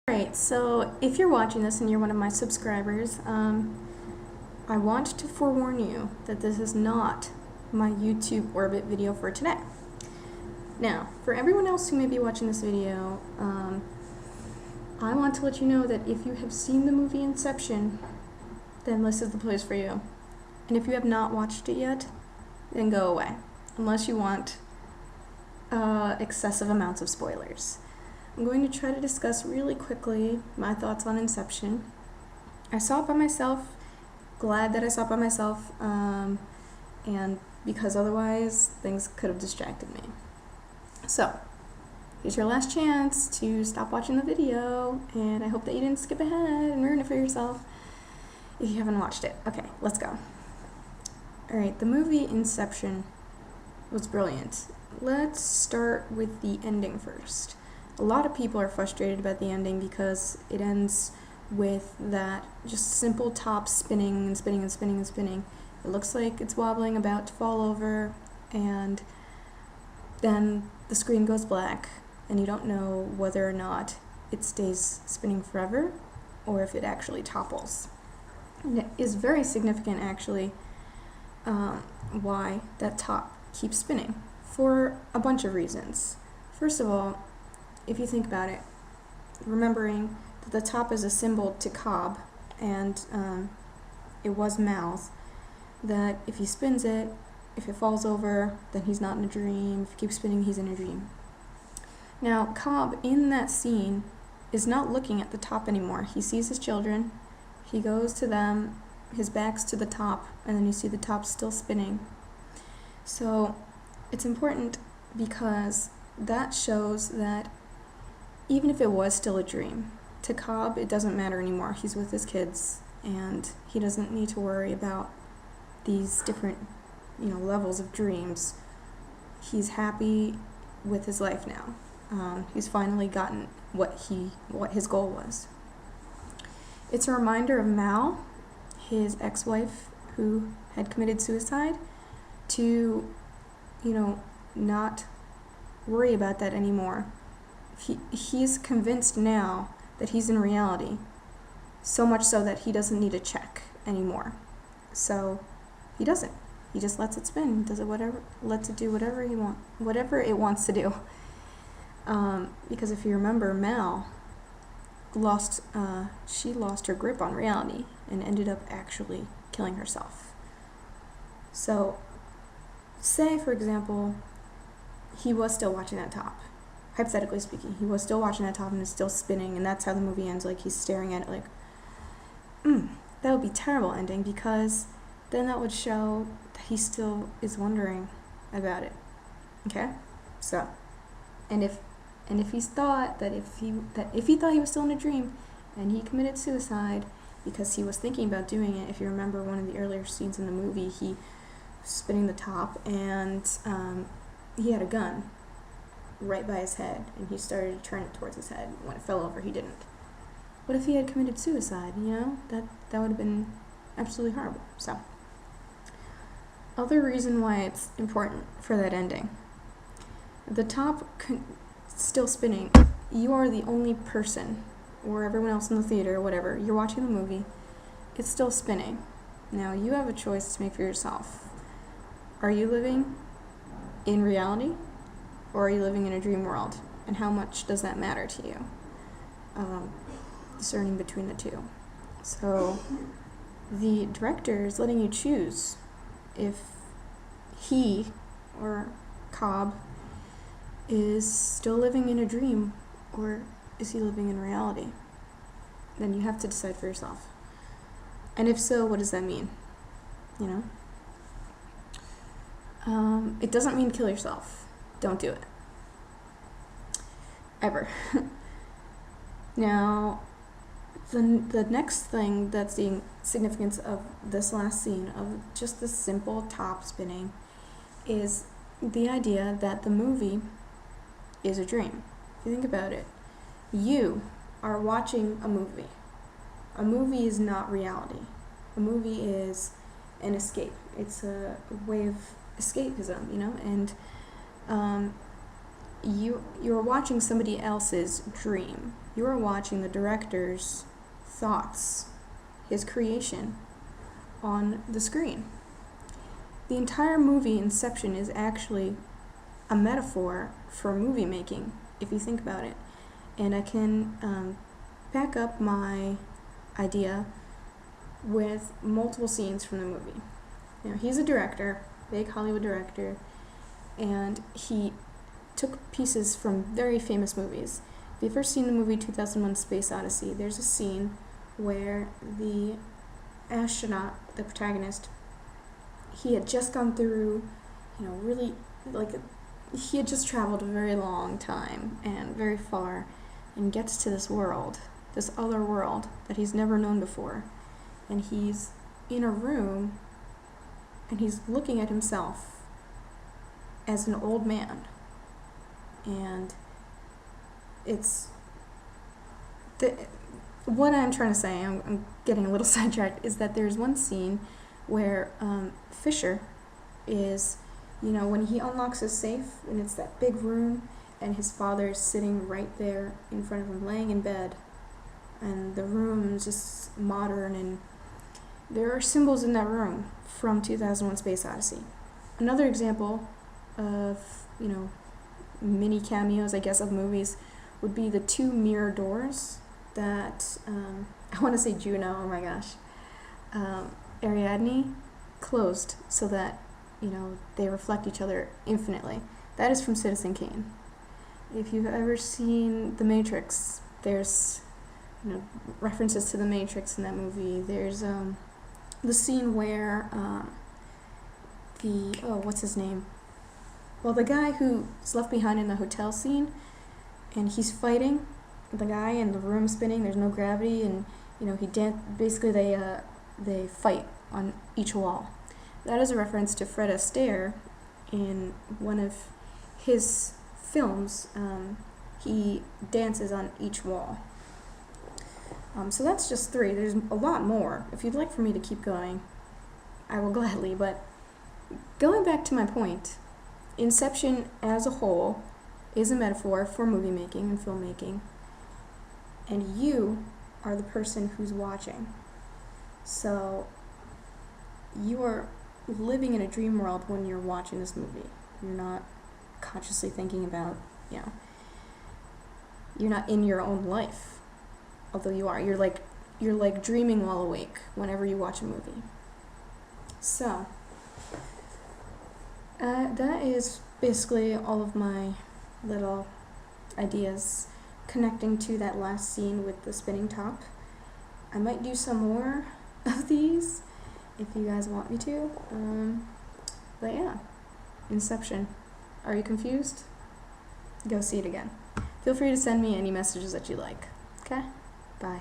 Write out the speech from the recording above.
Alright, so if you're watching this and you're one of my subscribers, I want to forewarn you that this is not my YouTube orbit video for today. Now, for everyone else who may be watching this video, I want to let you know that if you have seen the movie Inception, then this is the place for you. And if you have not watched it yet, then go away, unless you want excessive amounts of spoilers. I'm going to try to discuss really quickly my thoughts on Inception. I saw it by myself, glad that I saw it by myself, and because otherwise things could have distracted me. So, here's your last chance to stop watching the video, and I hope that you didn't skip ahead and ruin it for yourself if you haven't watched it. Okay, let's go. Alright, the movie Inception was brilliant. Let's start with the ending first. A lot of people are frustrated about the ending because it ends with that just simple top spinning and spinning and spinning and spinning. It looks like it's wobbling, about to fall over, and then the screen goes black and you don't know whether or not it stays spinning forever or if it actually topples. And it is very significant actually why that top keeps spinning, for a bunch of reasons. First of all, if you think about it, remembering that the top is a symbol to Cobb, and it was mouth, that if he spins it, if it falls over, then he's not in a dream. If he keeps spinning, he's in a dream. Now, Cobb, in that scene, is not looking at the top anymore. He sees his children, he goes to them, his back's to the top, and then you see the top still spinning. So, it's important because that shows that even if it was still a dream, to Cobb it doesn't matter anymore. He's with his kids and he doesn't need to worry about these different, levels of dreams. He's happy with his life now. He's finally gotten what his goal was. It's a reminder of Mal, his ex-wife who had committed suicide, to, not worry about that anymore. He's convinced now that he's in reality, so much so that he doesn't need a check anymore. So he doesn't. He just lets it spin, does it whatever, lets it do whatever it wants to do. Because if you remember, Mal she lost her grip on reality and ended up actually killing herself. So, say for example, he was still watching that top. Hypothetically speaking, he was still watching that top and is still spinning, and that's how the movie ends, like he's staring at it like, that would be a terrible ending, because then that would show that he still is wondering about it. Okay? So, and if he thought that if he thought he was still in a dream and he committed suicide because he was thinking about doing it, if you remember one of the earlier scenes in the movie, he was spinning the top and he had a gun right by his head, and he started to turn it towards his head. When it fell over, he didn't. What if he had committed suicide? That would have been absolutely horrible. So, other reason why it's important for that ending. The top still spinning. You are the only person, or everyone else in the theater, or whatever, you're watching the movie, it's still spinning. Now, you have a choice to make for yourself. Are you living in reality? Or are you living in a dream world? And how much does that matter to you? Discerning between the two. So, the director is letting you choose if he, or Cobb, is still living in a dream, or is he living in reality? Then you have to decide for yourself. And if so, what does that mean? It doesn't mean kill yourself. Don't do it. Ever. Now, the next thing that's the significance of this last scene, of just the simple top spinning, is the idea that the movie is a dream. If you think about it, you are watching a movie. A movie is not reality. A movie is an escape. It's a way of escapism, and you're watching somebody else's dream. You're watching the director's thoughts, his creation on the screen. The entire movie Inception is actually a metaphor for movie making, if you think about it. And I can back up my idea with multiple scenes from the movie. You know, he's a director, big Hollywood director, and he took pieces from very famous movies. If you've ever seen the movie 2001: Space Odyssey, there's a scene where the astronaut, the protagonist, he had just gone through, really, he had just traveled a very long time and very far, and gets to this world, this other world that he's never known before. And he's in a room, and he's looking at himself as an old man. And what I'm trying to say, I'm getting a little sidetracked, is that there's one scene where Fisher is, when he unlocks his safe, and it's that big room, and his father is sitting right there in front of him, laying in bed, and the room is just modern, and there are symbols in that room from 2001: Space Odyssey. Another example of, mini cameos, I guess, of movies would be the two mirror doors that, I want to say Juno, oh my gosh, Ariadne closed so that, they reflect each other infinitely. That is from Citizen Kane. If you've ever seen The Matrix, there's, references to The Matrix in that movie. There's the scene where what's his name? Well, the guy who's left behind in the hotel scene, and he's fighting the guy, and the room's spinning, there's no gravity, and basically they fight on each wall. That is a reference to Fred Astaire in one of his films. He dances on each wall. So that's just 3. There's a lot more. If you'd like for me to keep going, I will gladly, but going back to my point, Inception as a whole is a metaphor for movie making and filmmaking, and you are the person who's watching. So you are living in a dream world when you're watching this movie. You're not consciously thinking about, you're not in your own life, although you are. You're like dreaming while awake whenever you watch a movie. So that is basically all of my little ideas connecting to that last scene with the spinning top. I might do some more of these if you guys want me to. But yeah, Inception. Are you confused? Go see it again. Feel free to send me any messages that you like. Okay? Bye.